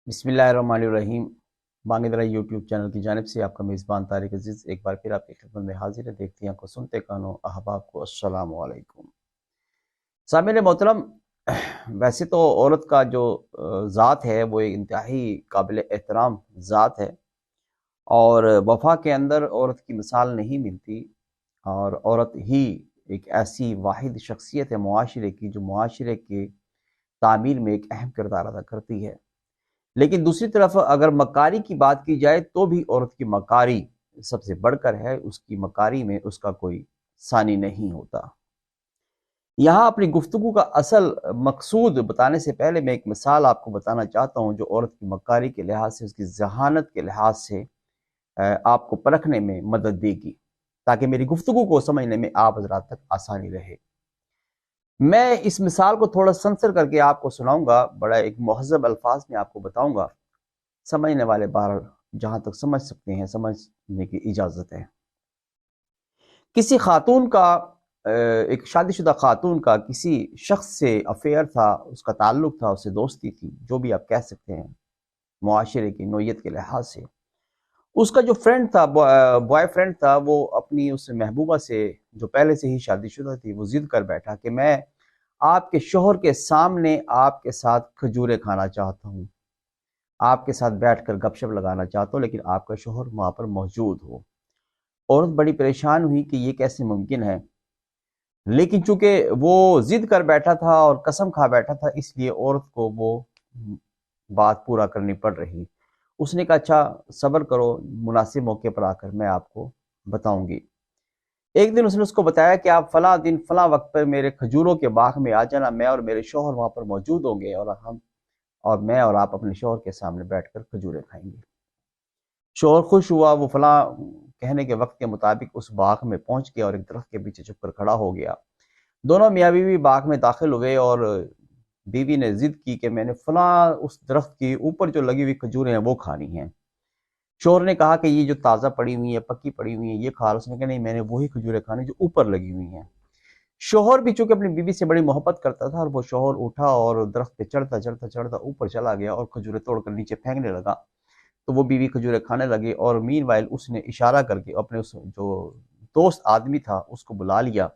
بسم اللہ الرحمن الرحیم۔ بانگ درا یوٹیوب چینل کی جانب سے آپ کا میزبان طارق عزیز ایک بار پھر آپ کی خدمت میں حاضر ہے۔ دیکھتے ہیں کو سنتے کانوں احباب کو السلام علیکم۔ سامعین محترم، ویسے تو عورت کا جو ذات ہے وہ ایک انتہائی قابل احترام ذات ہے، اور وفا کے اندر عورت کی مثال نہیں ملتی، اور عورت ہی ایک ایسی واحد شخصیت ہے معاشرے کی جو معاشرے کے تعمیر میں ایک اہم کردار ادا کرتی ہے۔ لیکن دوسری طرف اگر مکاری کی بات کی جائے تو بھی عورت کی مکاری سب سے بڑھ کر ہے، اس کی مکاری میں اس کا کوئی ثانی نہیں ہوتا۔ یہاں اپنی گفتگو کا اصل مقصود بتانے سے پہلے میں ایک مثال آپ کو بتانا چاہتا ہوں جو عورت کی مکاری کے لحاظ سے، اس کی ذہانت کے لحاظ سے آپ کو پرکھنے میں مدد دے گی، تاکہ میری گفتگو کو سمجھنے میں آپ حضرات تک آسانی رہے۔ میں اس مثال کو تھوڑا سنسر کر کے آپ کو سناؤں گا، بڑا ایک مہذب الفاظ میں آپ کو بتاؤں گا، سمجھنے والے بار جہاں تک سمجھ سکتے ہیں سمجھنے کی اجازت ہے۔ کسی خاتون کا ایک شادی شدہ خاتون کا کسی شخص سے افیئر تھا، اس کا تعلق تھا، اس سے دوستی تھی، جو بھی آپ کہہ سکتے ہیں معاشرے کی نوعیت کے لحاظ سے۔ اس کا جو فرینڈ تھا، بوائے فرینڈ تھا، وہ اپنی اس محبوبہ سے جو پہلے سے ہی شادی شدہ تھی، وہ ضد کر بیٹھا کہ میں آپ کے شوہر کے سامنے آپ کے ساتھ کھجورے کھانا چاہتا ہوں، آپ کے ساتھ بیٹھ کر گپ شپ لگانا چاہتا ہوں، لیکن آپ کا شوہر وہاں پر موجود ہو۔ عورت بڑی پریشان ہوئی کہ یہ کیسے ممکن ہے، لیکن چونکہ وہ ضد کر بیٹھا تھا اور قسم کھا بیٹھا تھا، اس لیے عورت کو وہ بات پورا کرنی پڑ رہی۔ اس نے کہا اچھا صبر کرو، مناسب موقع پر آ کر میں آپ کو بتاؤں گی۔ ایک دن اس نے اس کو بتایا کہ آپ فلاں دن فلاں وقت پر میرے کھجوروں کے باغ میں آ جانا، میں اور میرے شوہر وہاں پر موجود ہوں گے، اور میں اور آپ اپنے شوہر کے سامنے بیٹھ کر کھجورے کھائیں گے۔ شوہر خوش ہوا، وہ فلاں کہنے کے وقت کے مطابق اس باغ میں پہنچ گیا اور ایک درخت کے پیچھے چھپ کر کھڑا ہو گیا۔ دونوں میاں بیوی باغ میں داخل ہوئے، اور بیوی نے ضد کی کہ میں نے فلاں اس درخت کی اوپر جو لگی ہوئی کھجوریں ہیں وہ کھانی ہیں۔ شوہر نے کہا کہ یہ جو تازہ پڑی ہوئی ہیں، پکی پڑی ہوئی ہیں، یہ کھا۔ اس نے کہا نہیں، میں نے وہی کھجوریں کھانی جو اوپر لگی ہوئی ہیں۔ شوہر بھی چونکہ اپنی بیوی سے بڑی محبت کرتا تھا، اور وہ شوہر اٹھا اور درخت پہ چڑھتا چڑھتا چڑھتا اوپر چلا گیا اور کھجوریں توڑ کر نیچے پھینکنے لگا۔ تو وہ بیوی کھجوریں کھانے لگی، اور مین وائل اس نے اشارہ کر کے اپنے اس جو دوست آدمی تھا اس کو بلا لیا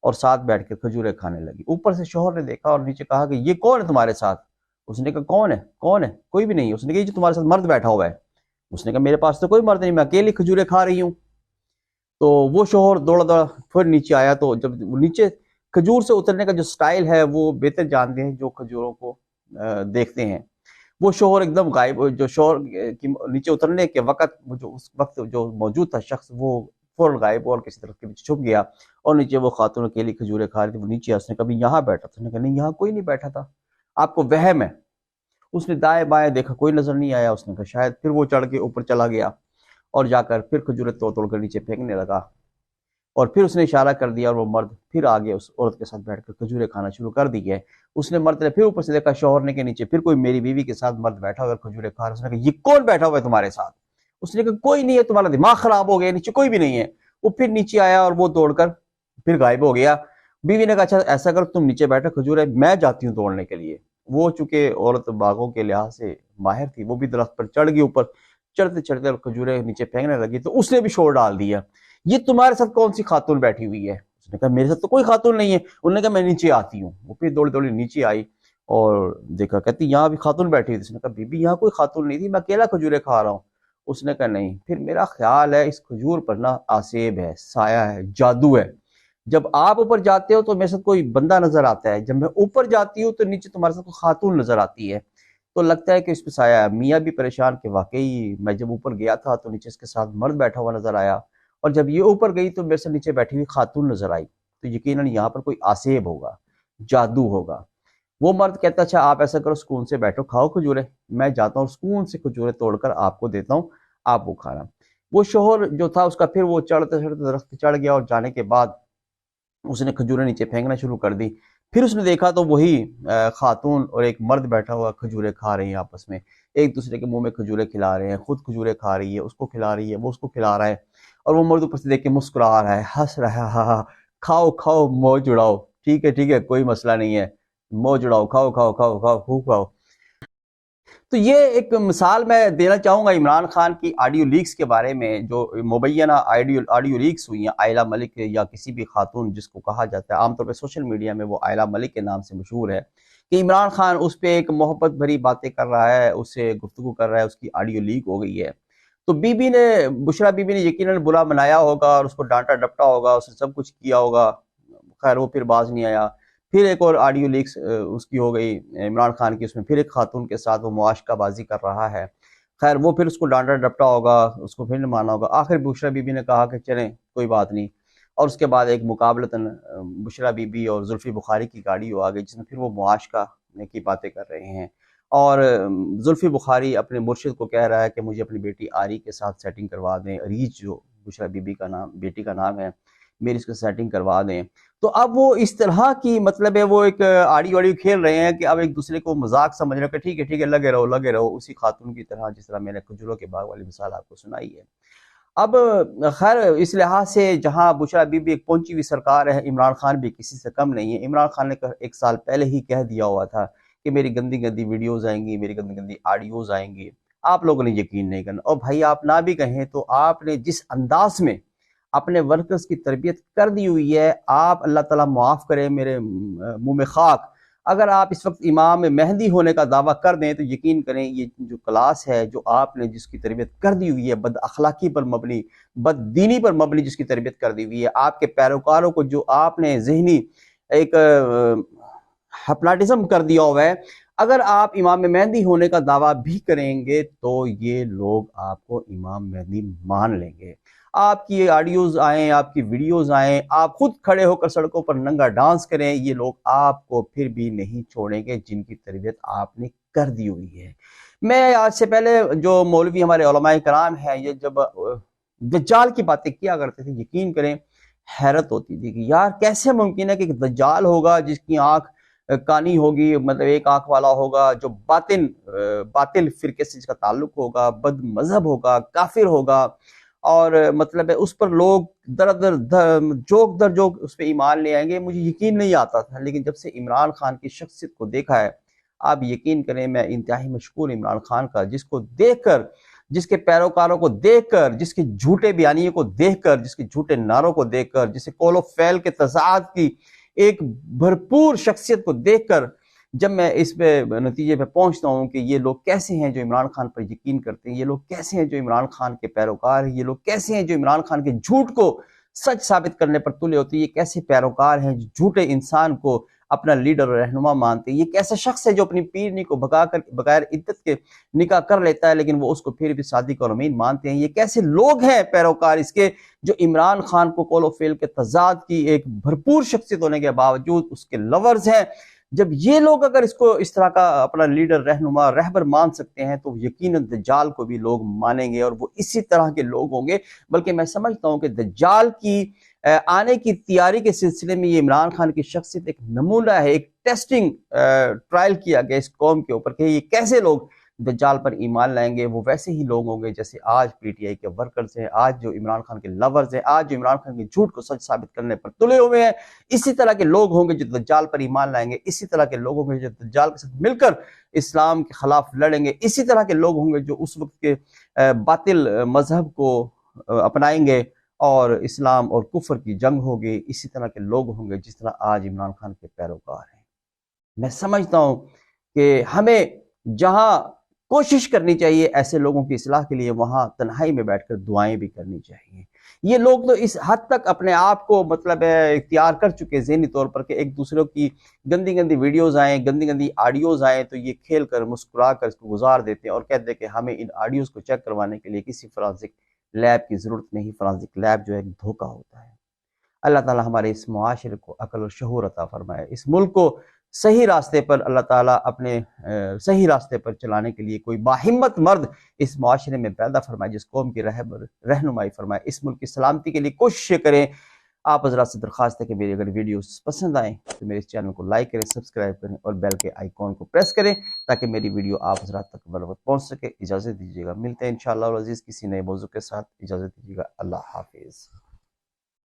اور ساتھ بیٹھ کے کھجوریں کھانے لگی۔ اوپر سے شوہر نے دیکھا اور نیچے کہا کہ یہ کون ہے تمہارے ساتھ؟ اس نے کہا کون ہے کون ہے؟ کوئی بھی نہیں۔ اس نے کہا یہ جو تمہارے ساتھ مرد بیٹھا ہوا ہے۔ اس نے کہا میرے پاس تو کوئی مرد نہیں، میں اکیلی کھجوریں کھا رہی ہوں۔ تو وہ شوہر دوڑا دوڑا پھر نیچے آیا، تو جب نیچے کھجور سے اترنے کا جو سٹائل ہے وہ بہتر جانتے ہیں جو کھجوروں کو دیکھتے ہیں۔ وہ شوہر ایک دم غائب، جو شوہر کی نیچے اترنے کے وقت جو اس وقت جو موجود تھا شخص، وہ فوراً غائب اور کسی طرف کے پیچھے چھپ گیا، اور نیچے وہ خاتون اکیلی کھجوریں کھا رہی تھی۔ وہ نیچے اس نے کبھی یہاں بیٹھا تھا، اس نے کہا نہیں یہاں کوئی نہیں بیٹھا تھا، آپ کو وہم ہے۔ اس نے دائیں بائیں دیکھا، کوئی نظر نہیں آیا۔ اس نے کہا شاید، پھر وہ چڑھ کے اوپر چلا گیا اور جا کر پھر کھجوریں توڑ توڑ کر نیچے پھینکنے لگا، اور پھر اس نے اشارہ کر دیا اور وہ مرد پھر آگے اس عورت کے ساتھ بیٹھ کر کھجوریں کھانا شروع کر دی ہے۔ اس نے مرد نے پھر اوپر سے دیکھا شوہر نے کہ نیچے پھر کوئی میری بیوی کے ساتھ مرد بیٹھا ہوا ہے کھجوریں کھا رہا ہے۔ اس نے کہا یہ کون بیٹھا ہوا ہے تمہارے ساتھ؟ اس نے کہا کوئی نہیں ہے، تمہارا دماغ خراب ہو گیا، نیچے کوئی بھی نہیں ہے۔ وہ پھر نیچے آیا اور وہ دوڑ کر پھر غائب ہو گیا۔ بیوی نے کہا اچھا ایسا کر، تم نیچے بیٹھا کھجوریں، میں جاتی ہوں توڑنے کے لیے۔ وہ چونکہ عورت باغوں کے لحاظ سے ماہر تھی، وہ بھی درخت پر چڑھ گئی، اوپر چڑھتے چڑھتے کھجوریں نیچے پھینکنے لگی، تو اس نے بھی شور ڈال دیا یہ تمہارے ساتھ کون سی خاتون بیٹھی ہوئی ہے؟ اس نے کہا میرے ساتھ تو کوئی خاتون نہیں ہے۔ انہوں نے کہا میں نیچے آتی ہوں۔ وہ پھر دوڑی دوڑی نیچے آئی اور دیکھا، کہتی یہاں بھی خاتون بیٹھی ہوئی تھی۔ اس نے کہا بی بی یہاں کوئی خاتون نہیں تھی، میں اکیلا کھجوریں کھا رہا ہوں۔ اس نے کہا نہیں، پھر میرا خیال ہے اس کھجور پر نا آسیب ہے، سایہ ہے، جادو ہے۔ جب آپ اوپر جاتے ہو تو میرے ساتھ کوئی بندہ نظر آتا ہے، جب میں اوپر جاتی ہوں تو نیچے تمہارے ساتھ کوئی خاتون نظر آتی ہے، تو لگتا ہے کہ اس پہ سایہ ہے۔ میاں بھی پریشان کہ واقعی میں جب اوپر گیا تھا تو نیچے اس کے ساتھ مرد بیٹھا ہوا نظر آیا، اور جب یہ اوپر گئی تو میرے سے نیچے بیٹھی ہوئی خاتون نظر آئی، تو یقیناً یہاں پر کوئی آسیب ہوگا، جادو ہوگا۔ وہ مرد کہتا اچھا آپ ایسا کرو، سکون سے بیٹھو، کھاؤ کھجوریں، میں جاتا ہوں سکون سے کھجوریں توڑ کر آپ کو دیتا ہوں، آپ وہ کھانا۔ وہ شوہر جو تھا اس کا پھر وہ چڑھتے چڑھتے درخت پہ چڑھ گیا، اور جانے کے بعد اس نے کھجوریں نیچے پھینکنا شروع کر دی۔ پھر اس نے دیکھا تو وہی خاتون اور ایک مرد بیٹھا ہوا کھجوریں کھا رہے ہیں، آپس میں ایک دوسرے کے منہ میں کھجوریں کھلا رہے ہیں، خود کھجوریں کھا رہی ہے، اس کو کھلا رہی ہے، وہ اس کو کھلا رہا ہے، اور وہ مرد اوپر سے دیکھ کے مسکرا رہا ہے، ہنس رہا ہے، ہاں ہاں کھاؤ کھاؤ موج اڑاؤ، ٹھیک ہے کوئی مسئلہ نہیں ہے، موج اڑاؤ، کھاؤ کھاؤ کھاؤ کھاؤ خوب کھاؤ۔ تو یہ ایک مثال میں دینا چاہوں گا عمران خان کی آڈیو لیکس کے بارے میں، جو مبینہ آڈیو لیکس ہوئی ہیں عائلہ ملک یا کسی بھی خاتون جس کو کہا جاتا ہے، عام طور پہ سوشل میڈیا میں وہ عائلہ ملک کے نام سے مشہور ہے، کہ عمران خان اس پہ ایک محبت بھری باتیں کر رہا ہے، اس سے گفتگو کر رہا ہے، اس کی آڈیو لیک ہو گئی ہے۔ تو بی بی نے، بشرا بی بی نے یقیناً برا منایا ہوگا اور اس کو ڈانٹا ڈپٹا ہوگا، اس نے سب کچھ کیا ہوگا، خیر وہ پھر باز نہیں آیا۔ پھر ایک اور آڈیو لیکس اس کی ہو گئی عمران خان کی، اس میں پھر ایک خاتون کے ساتھ وہ معاشقہ بازی کر رہا ہے، خیر وہ پھر اس کو ڈانٹا ڈپٹا ہوگا، اس کو پھر نہیں مانا ہوگا۔ آخر بشرا بی بی نے کہا کہ چلیں کوئی بات نہیں، اور اس کے بعد ایک مقابلتاً بشرا بی بی اور زلفی بخاری کی گاڑی آ گئی، جس میں پھر وہ معاشقہ کی باتیں کر رہے ہیں، اور زلفی بخاری اپنے مرشد کو کہہ رہا ہے کہ مجھے اپنی بیٹی آری کے ساتھ سیٹنگ کروا دیں، ریچ جو بشرا بی بی کا نام، بیٹی کا نام ہے، میری اس کو سیٹنگ کروا دیں۔ تو اب وہ اس طرح کی مطلب ہے، وہ ایک آڑی کھیل رہے ہیں کہ اب ایک دوسرے کو مذاق سمجھ رہے ہیں کہ ٹھیک ہے لگے رہو اسی خاتون کی طرح جس طرح میں نے کھجوروں کے باغ والی مثال آپ کو سنائی ہے۔ اب خیر اس لحاظ سے جہاں بشرا بی بی ایک پہنچی ہوئی سرکار ہے، عمران خان بھی کسی سے کم نہیں ہے۔ عمران خان نے ایک سال پہلے ہی کہہ دیا ہوا تھا کہ میری گندی گندی ویڈیوز آئیں گی، میری گندی گندی آڈیوز آئیں گی، آپ لوگوں نے یقین نہیں کرنا۔ اور بھائی آپ نہ بھی کہیں تو آپ نے جس انداز میں اپنے ورکرز کی تربیت کر دی ہوئی ہے، آپ اللہ تعالیٰ معاف کرے میرے منہ میں خاک، اگر آپ اس وقت امام مہدی ہونے کا دعویٰ کر دیں تو یقین کریں یہ جو کلاس ہے، جو آپ نے جس کی تربیت کر دی ہوئی ہے، بد اخلاقی پر مبنی، بد دینی پر مبنی جس کی تربیت کر دی ہوئی ہے، آپ کے پیروکاروں کو جو آپ نے ذہنی ایک ہپناٹزم کر دیا ہوا ہے، اگر آپ امام مہدی ہونے کا دعویٰ بھی کریں گے تو یہ لوگ آپ کو امام مہدی مان لیں گے۔ آپ کی آڈیوز آئیں، آپ کی ویڈیوز آئیں، آپ خود کھڑے ہو کر سڑکوں پر ننگا ڈانس کریں، یہ لوگ آپ کو پھر بھی نہیں چھوڑیں گے جن کی تربیت آپ نے کر دی ہوئی ہے۔ میں آج سے پہلے جو مولوی ہمارے علماء کرام ہیں، یہ جب دجال کی باتیں کیا کرتے تھے، یقین کریں حیرت ہوتی تھی کہ یار کیسے ممکن ہے کہ ایک دجال ہوگا جس کی آنکھ کانی ہوگی، مطلب ایک آنکھ والا ہوگا، جو باطل فرقے سے جس کا تعلق ہوگا، بد مذہب ہوگا، کافر ہوگا، اور مطلب ہے اس پر لوگ جوک در جوک اس پہ ایمان لے آئیں گے۔ مجھے یقین نہیں آتا تھا، لیکن جب سے عمران خان کی شخصیت کو دیکھا ہے، آپ یقین کریں میں انتہائی مشکور عمران خان کا، جس کو دیکھ کر، جس کے پیروکاروں کو دیکھ کر، جس کے جھوٹے بیانیے کو دیکھ کر، جس کے جھوٹے نعروں کو دیکھ کر، جسے قول و فعل کے تضاد کی ایک بھرپور شخصیت کو دیکھ کر جب میں اس پہ نتیجے پہ پہنچتا ہوں کہ یہ لوگ کیسے ہیں جو عمران خان پر یقین کرتے ہیں، یہ لوگ کیسے ہیں جو عمران خان کے پیروکار ہیں، یہ لوگ کیسے ہیں جو عمران خان کے جھوٹ کو سچ ثابت کرنے پر تلے ہوتے ہیں، یہ کیسے پیروکار ہیں جو جھوٹے انسان کو اپنا لیڈر اور رہنما مانتے ہیں، یہ کیسا شخص ہے جو اپنی پیرنی کو بغیر عدت کے نکاح کر لیتا ہے لیکن وہ اس کو پھر بھی صادق اور امین مانتے ہیں، یہ کیسے لوگ ہیں پیروکار اس کے جو عمران خان کو قول و فعل کے تضاد کی ایک بھرپور شخصیت ہونے کے باوجود اس کے لورز ہیں۔ جب یہ لوگ اگر اس کو اس طرح کا اپنا لیڈر، رہنما، رہبر مان سکتے ہیں تو یقیناً دجال کو بھی لوگ مانیں گے، اور وہ اسی طرح کے لوگ ہوں گے۔ بلکہ میں سمجھتا ہوں کہ دجال کی آنے کی تیاری کے سلسلے میں یہ عمران خان کی شخصیت ایک نمونہ ہے، ایک ٹیسٹنگ ٹرائل کیا گیا اس قوم کے اوپر کہ یہ کیسے لوگ دجال پر ایمان لائیں گے۔ وہ ویسے ہی لوگ ہوں گے جیسے آج پی ٹی آئی کے ورکرز ہیں، آج جو عمران خان کے لورز ہیں، آج جو عمران خان کے جھوٹ کو سچ ثابت کرنے پر تلے ہوئے ہیں، اسی طرح کے لوگ ہوں گے جو دجال پر ایمان لائیں گے، اسی طرح کے لوگ ہوں گے جو دجال کے ساتھ مل کر اسلام کے خلاف لڑیں گے، اسی طرح کے لوگ ہوں گے جو اس وقت کے باطل مذہب کو اپنائیں گے اور اسلام اور کفر کی جنگ ہوگی، اسی طرح کے لوگ ہوں گے جس طرح آج عمران خان کے پیروکار ہیں۔ میں سمجھتا ہوں کہ ہمیں جہاں کوشش کرنی چاہیے ایسے لوگوں کی اصلاح کے لیے، وہاں تنہائی میں بیٹھ کر دعائیں بھی کرنی چاہیے۔ یہ لوگ تو اس حد تک اپنے آپ کو مطلب اختیار کر چکے ذہنی طور پر کہ ایک دوسرے کی گندی گندی ویڈیوز آئیں، گندی گندی آڈیوز آئیں تو یہ کھیل کر مسکرا کر اس کو گزار دیتے ہیں اور کہتے ہیں کہ ہمیں ان آڈیوز کو چیک کروانے کے لیے کسی فرانسک لیب کی ضرورت نہیں۔ فرانسک لیب جو ہے ایک دھوکہ ہوتا ہے۔ اللہ تعالیٰ ہمارے اس معاشرے کو عقل و شعور عطا فرمائے، اس ملک کو صحیح راستے پر اللہ تعالیٰ اپنے صحیح راستے پر چلانے کے لیے کوئی باہمت مرد اس معاشرے میں پیدا فرمائے جس قوم کی رہنمائی فرمائے، اس ملک کی سلامتی کے لیے کوششیں کریں۔ آپ حضرات سے درخواست ہے کہ میری اگر ویڈیوز پسند آئیں تو میرے اس چینل کو لائک کریں، سبسکرائب کریں اور بیل کے آئیکن کو پریس کریں تاکہ میری ویڈیو آپ حضرات تک بروقت پہنچ سکے۔ اجازت دیجیے گا، ملتے ہیں انشاءاللہ العزیز کسی نئے موضوع کے ساتھ۔ اجازت دیجیے گا، اللہ حافظ۔